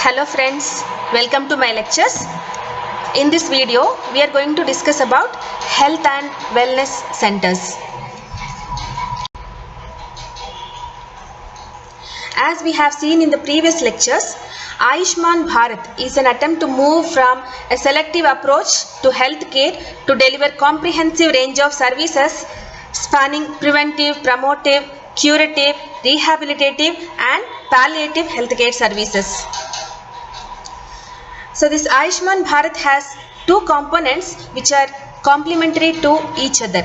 Hello friends, welcome to my lectures. In this video, we are going to discuss about health and wellness centers. As we have seen in the previous lectures, Ayushman Bharat is an attempt to move from a selective approach to healthcare to deliver comprehensive range of services spanning preventive, promotive, curative, rehabilitative and palliative healthcare services. So this Ayushman Bharat has two components which are complementary to each other.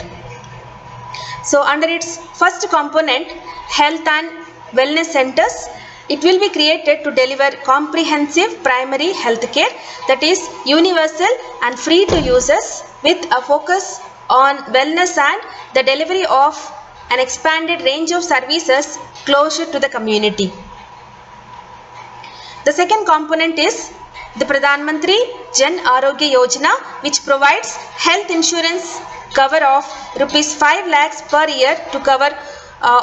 So under its first component, health and wellness centers, it will be created to deliver comprehensive primary health care that is universal and free to users with a focus on wellness and the delivery of an expanded range of services closer to the community. The second component is the Pradhan Mantri Jan Arogya Yojana, which provides health insurance cover of rupees 5 lakhs per year to cover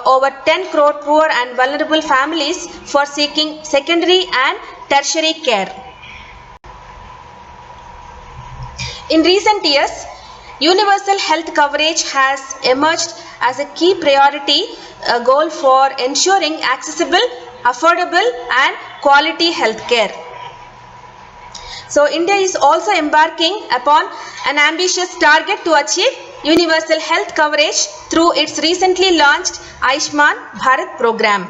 over 10 crore poor and vulnerable families for seeking secondary and tertiary care. In recent years, universal health coverage has emerged as a key priority goal for ensuring accessible, affordable and quality health care. So India is also embarking upon an ambitious target to achieve universal health coverage through its recently launched Ayushman Bharat program.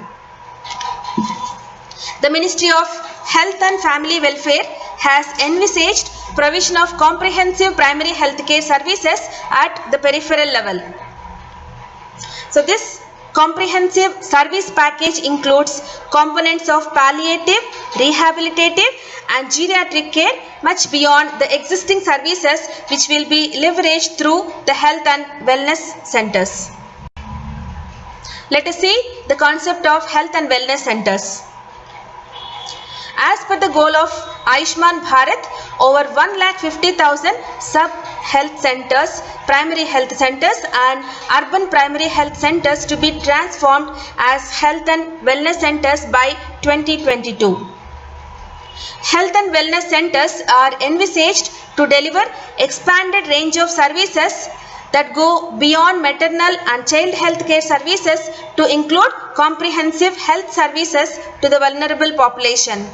The Ministry of Health and Family Welfare has envisaged provision of comprehensive primary health care services at the peripheral level. So this comprehensive service package includes components of palliative, rehabilitative and geriatric care much beyond the existing services which will be leveraged through the health and wellness centers. Let us see the concept of health and wellness centers. As per the goal of Ayushman Bharat, over 1,50,000 sub-health centers, primary health centers and urban primary health centers to be transformed as health and wellness centers by 2022. Health and wellness centers are envisaged to deliver expanded range of services that go beyond maternal and child health care services to include comprehensive health services to the vulnerable population.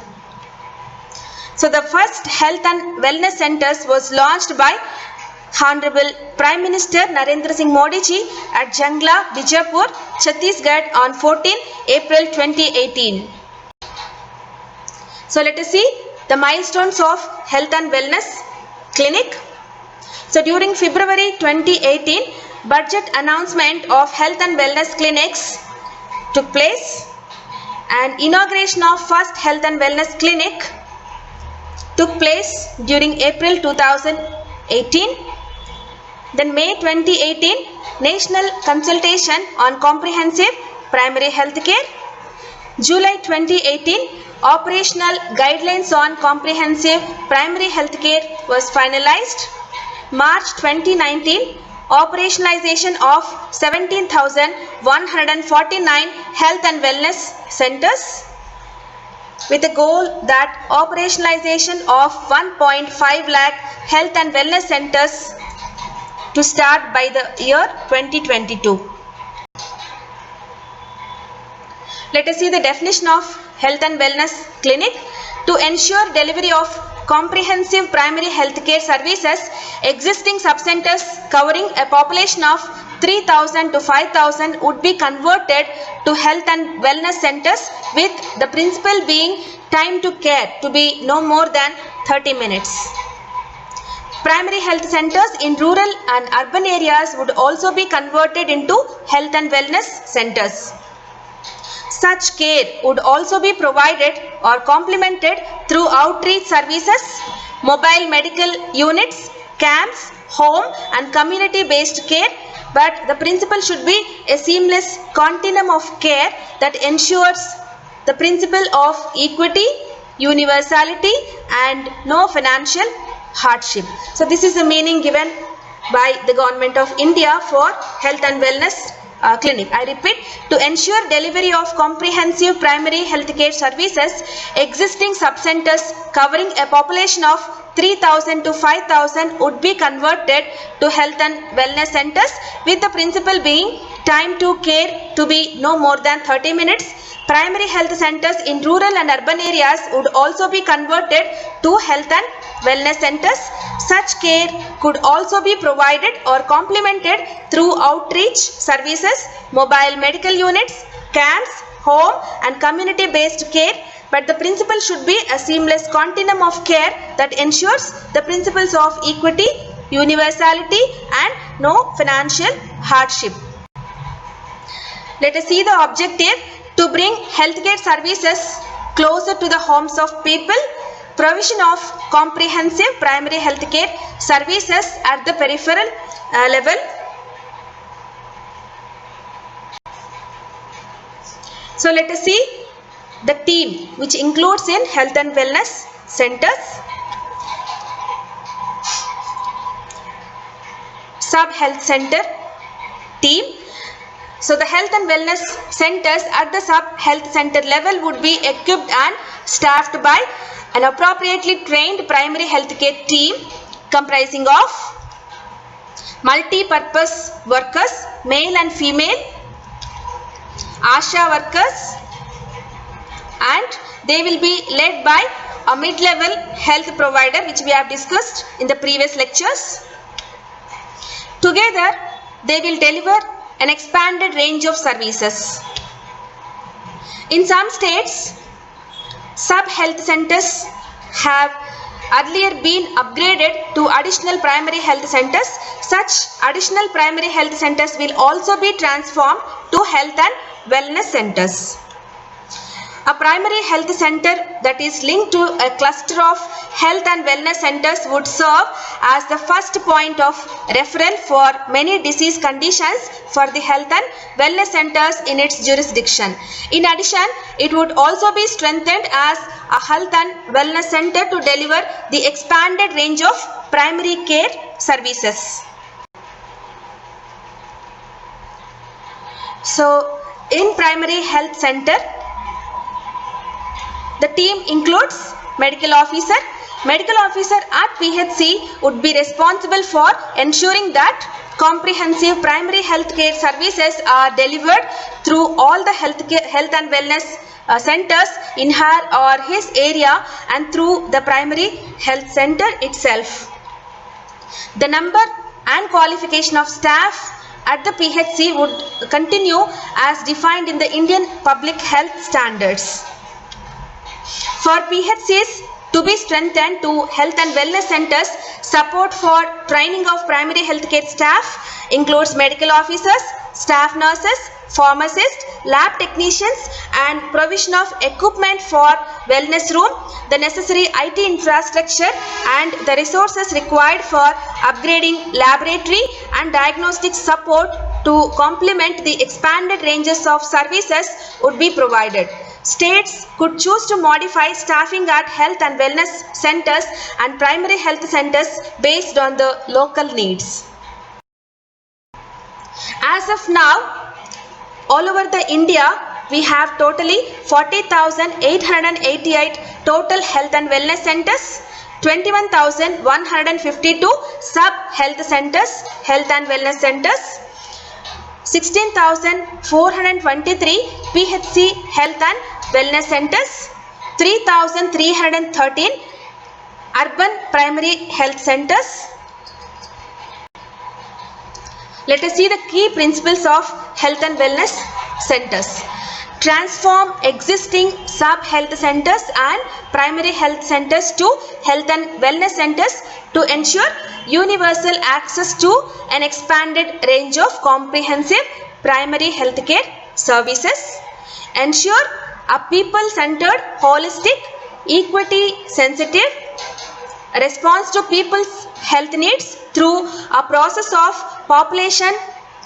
So the first health and wellness centers was launched by Honorable Prime Minister Narendra Singh Modi ji at Jangla, Bijapur, Chhattisgarh on 14 April 2018. So let us see the milestones of health and wellness clinic. So during February 2018, budget announcement of health and wellness clinics took place and inauguration of first health and wellness clinic took place during April 2018. Then May 2018, National Consultation on Comprehensive Primary Health Care. July 2018, Operational Guidelines on Comprehensive Primary Health Care was finalized. March 2019, operationalization of 17,149 health and wellness centers with a goal that operationalization of 1.5 lakh health and wellness centers to start by the year 2022. Let us see the definition of health and wellness clinic. To ensure delivery of comprehensive primary health care services, existing sub-centers covering a population of 3,000 to 5,000 would be converted to health and wellness centers, with the principle being time to care to be no more than 30 minutes. Primary health centers in rural and urban areas would also be converted into health and wellness centers. Such care would also be provided or complemented through outreach services, mobile medical units, camps, home and community-based care, but the principle should be a seamless continuum of care that ensures the principle of equity, universality and no financial hardship. So this is the meaning given by the Government of India for health and wellness clinic. I repeat, to ensure delivery of comprehensive primary health care services, existing sub-centers covering a population of 3,000 to 5,000 would be converted to health and wellness centers, with the principle being time to care to be no more than 30 minutes. Primary health centers in rural and urban areas would also be converted to health and wellness centers. Such care could also be provided or complemented through outreach services, mobile medical units, camps, home and community-based care, but the principle should be a seamless continuum of care that ensures the principles of equity, universality and no financial hardship. Let us see the objective: to bring healthcare services closer to the homes of people, provision of comprehensive primary healthcare services at the peripheral level. So let us see the team which includes in health and wellness centers. Sub-health center team. So the health and wellness centers at the sub-health center level would be equipped and staffed by an appropriately trained primary healthcare team comprising of multi-purpose workers, male and female, ASHA workers, and they will be led by a mid-level health provider which we have discussed in the previous lectures. Together they will deliver an expanded range of services. In some states, sub-health centers have earlier been upgraded to additional primary health centers. Such additional primary health centers will also be transformed to health and wellness centers. A primary health center that is linked to a cluster of health and wellness centers would serve as the first point of referral for many disease conditions for the health and wellness centers in its jurisdiction. In addition, it would also be strengthened as a health and wellness center to deliver the expanded range of primary care services. So, in primary health center, the team includes medical officer. Medical officer at PHC would be responsible for ensuring that comprehensive primary health care services are delivered through all the health and wellness centers in her or his area and through the primary health center itself. The number and qualification of staff at the PHC would continue as defined in the Indian Public Health Standards. For PHCs to be strengthened to health and wellness centers, support for training of primary healthcare staff includes medical officers, staff nurses, pharmacists, lab technicians and provision of equipment for wellness room, the necessary IT infrastructure and the resources required for upgrading laboratory and diagnostic support to complement the expanded ranges of services would be provided. States could choose to modify staffing at health and wellness centers and primary health centers based on the local needs. As of now, all over the India, we have totally 40,888 total health and wellness centers, 21,152 sub-health centers, health and wellness centers, 16,423 PHC health and wellness centers, 3,313 urban primary health centers. Let us see the key principles of health and wellness centers. Transform existing sub-health centers and primary health centers to health and wellness centers to ensure universal access to an expanded range of comprehensive primary health care services. Ensure a people-centered, holistic, equity-sensitive response to people's health needs through a process of population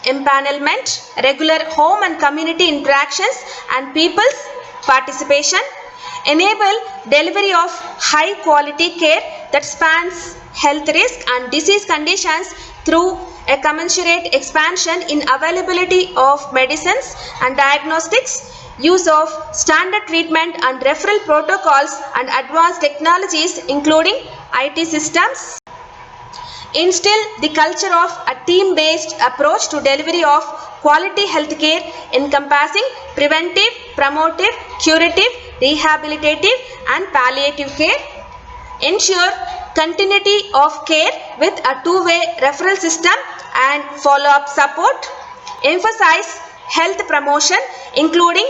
empanelment, regular home and community interactions and people's participation. Enable delivery of high quality care that spans health risk and disease conditions through a commensurate expansion in availability of medicines and diagnostics, use of standard treatment and referral protocols and advanced technologies including IT systems. Instill the culture of a team-based approach to delivery of quality healthcare encompassing preventive, promotive, curative, rehabilitative and palliative care. Ensure continuity of care with a two-way referral system and follow-up support. Emphasize health promotion including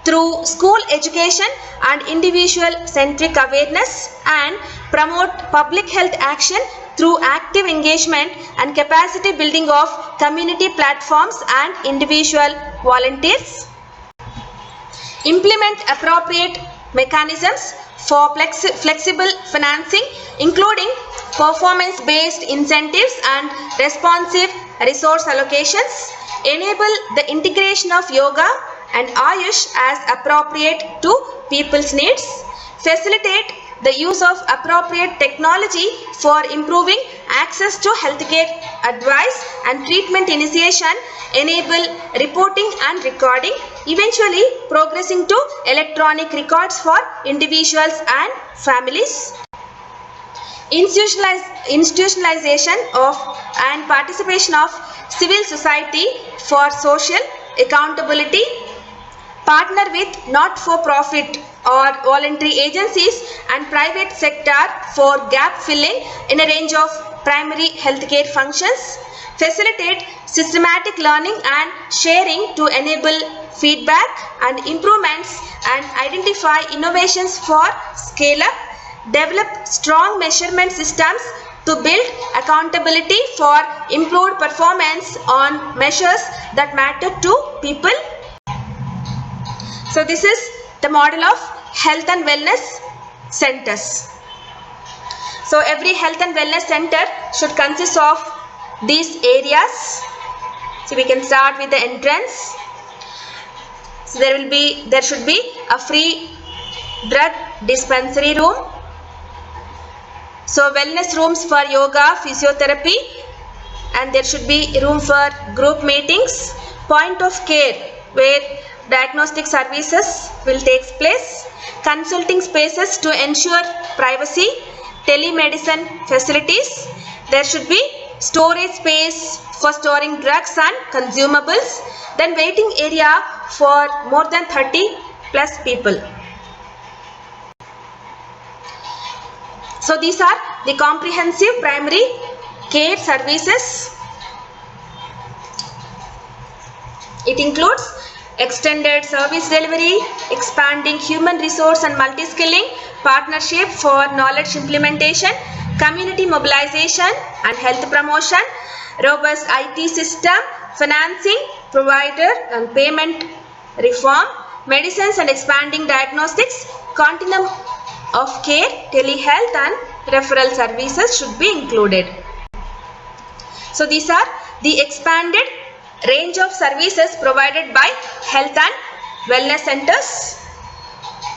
through school education and individual-centric awareness, and promote public health action through active engagement and capacity building of community platforms and individual volunteers. Implement appropriate mechanisms for flexible financing including performance-based incentives and responsive resource allocations. Enable the integration of yoga and Ayush as appropriate to people's needs. Facilitate the use of appropriate technology for improving access to healthcare advice and treatment initiation. Enable reporting and recording, eventually progressing to electronic records for individuals and families. Institutionalization of and participation of civil society for social accountability. Partner with not-for-profit or voluntary agencies and private sector for gap filling in a range of primary healthcare functions. Facilitate systematic learning and sharing to enable feedback and improvements and identify innovations for scale-up. Develop strong measurement systems to build accountability for improved performance on measures that matter to people. So this is the model of health and wellness centers. So every health and wellness center should consist of these areas. So we can start with the entrance. So there should be a free drug dispensary room. So wellness rooms for yoga, physiotherapy, and there should be room for group meetings. Point of care where diagnostic services will take place. Consulting spaces to ensure privacy. Telemedicine facilities. There should be storage space for storing drugs and consumables. Then waiting area for more than 30 plus people. So these are the comprehensive primary care services. It includes extended service delivery, expanding human resource and multi-skilling, partnership for knowledge implementation, community mobilization and health promotion, robust IT system, financing, provider and payment reform, medicines and expanding diagnostics, continuum of care, telehealth and referral services should be included. So these are the expanded range of services provided by health and wellness centers,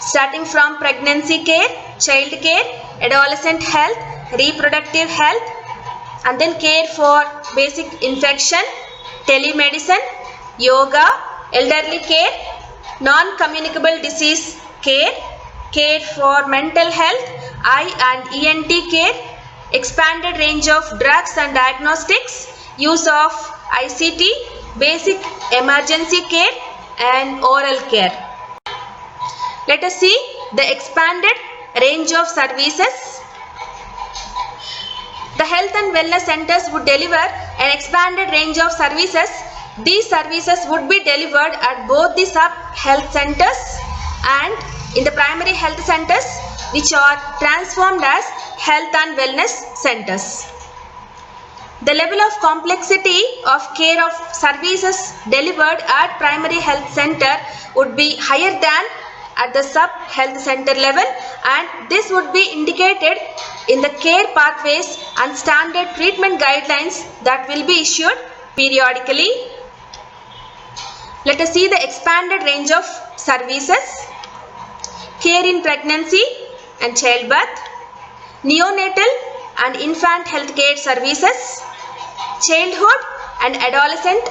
starting from pregnancy care, child care, adolescent health, reproductive health, and then care for basic infection, telemedicine, yoga, elderly care, non-communicable disease care, care for mental health, eye and ENT care, expanded range of drugs and diagnostics, use of ICT, basic emergency care and oral care. Let us see the expanded range of services. The health and wellness centers would deliver an expanded range of services. These services would be delivered at both the sub-health centers and in the primary health centers, which are transformed as health and wellness centers. The level of complexity of care of services delivered at primary health center would be higher than at the sub-health center level, and this would be indicated in the care pathways and standard treatment guidelines that will be issued periodically. Let us see the expanded range of services. Care in pregnancy and childbirth, neonatal and infant health care services, childhood and adolescent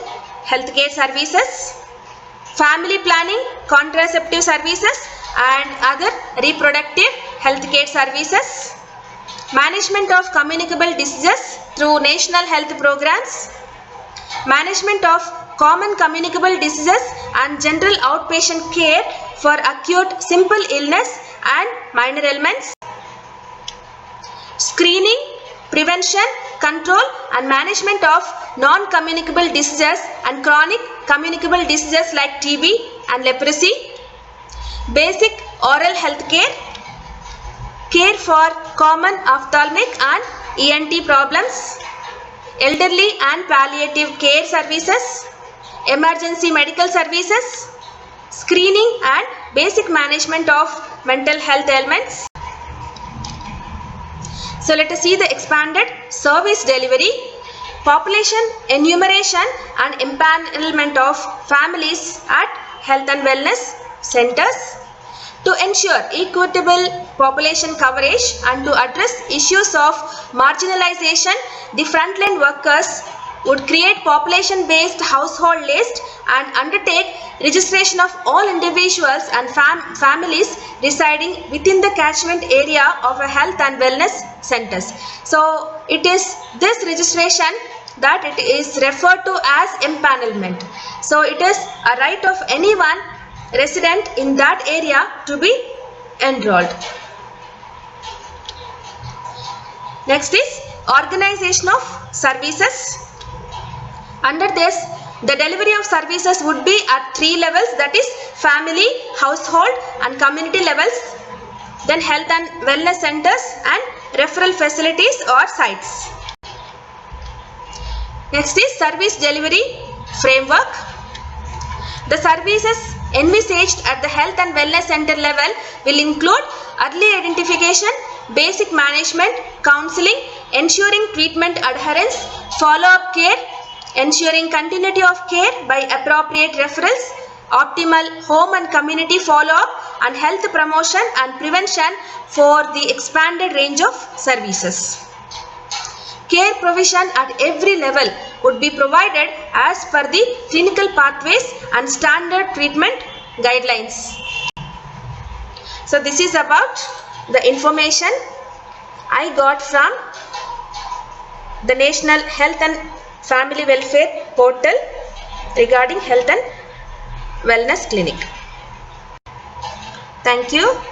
healthcare services, family planning, contraceptive services and other reproductive healthcare services, management of communicable diseases through national health programs, management of common communicable diseases and general outpatient care for acute simple illness and minor ailments, screening, prevention, control and management of non-communicable diseases and chronic communicable diseases like TB and leprosy, basic oral health care, care for common ophthalmic and ENT problems, elderly and palliative care services, emergency medical services, screening and basic management of mental health ailments. So let us see the expanded service delivery, population enumeration and empanelment of families at health and wellness centers. To ensure equitable population coverage and to address issues of marginalization, the frontline workers would create population-based household list and undertake registration of all individuals and families residing within the catchment area of a health and wellness centers. So it is this registration that it is referred to as empanelment. So it is a right of anyone resident in that area to be enrolled. Next is organization of services. Under this, the delivery of services would be at 3 levels, that is family, household and community levels, then health and wellness centers and referral facilities or sites. Next is service delivery framework. The services envisaged at the health and wellness center level will include early identification, basic management, counseling, ensuring treatment adherence, follow-up care, ensuring continuity of care by appropriate referrals, optimal home and community follow-up and health promotion and prevention for the expanded range of services. Care provision at every level would be provided as per the clinical pathways and standard treatment guidelines. So this is about the information I got from the National Health and Family Welfare Portal regarding health and wellness clinic. Thank you.